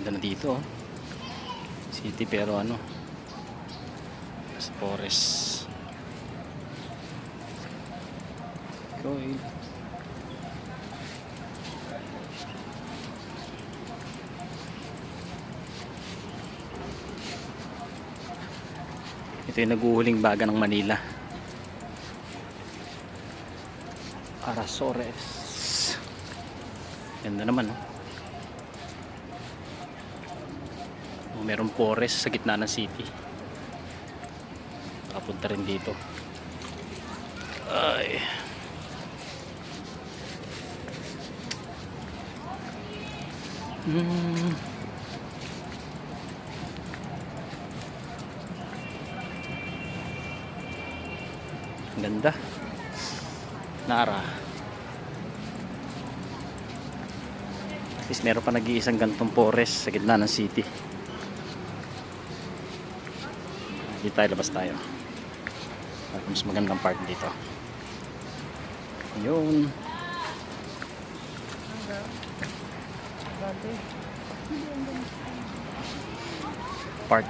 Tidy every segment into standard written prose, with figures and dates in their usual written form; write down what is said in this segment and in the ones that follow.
Ganda na dito oh. City pero ano, sa forest. Okay. Ito yung naguhuling baga ng Manila. Arasores. Ganda naman oh. Merong forest sa gitna ng city. Nakapunta rin dito. Ay. Ganda. Nara. At least meron pa nag-iisang gantong forest sa gitna ng city. Dito tayo, labas tayo. Mas magandang part dito. Ayun. Park.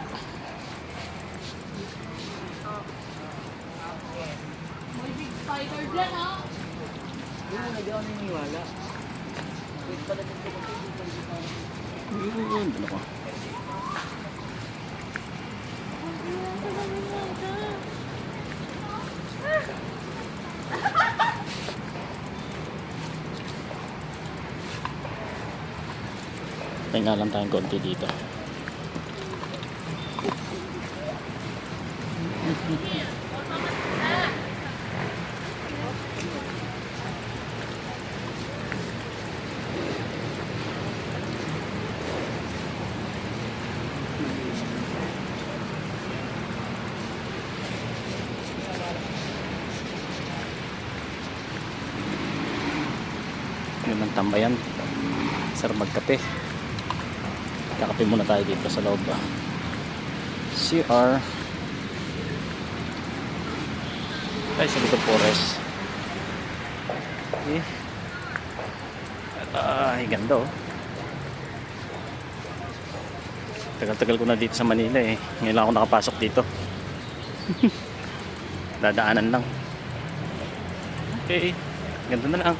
May big spider dyan, ha? Hindi ako naniniwala. Wait pala dito ko. Ayun, doon ako. Tingnan lang tayong konti dito. Yun ang tambayan. Sarap magkape. Kakape muna tayo dito sa loob. CR. Tayo sa likod forest. Okay. Ay, ganda oh. Tagal-tagal ko na dito sa Manila eh. Ngayon lang ako nakapasok dito. Dadaanan lang. Okay. Ganda na lang.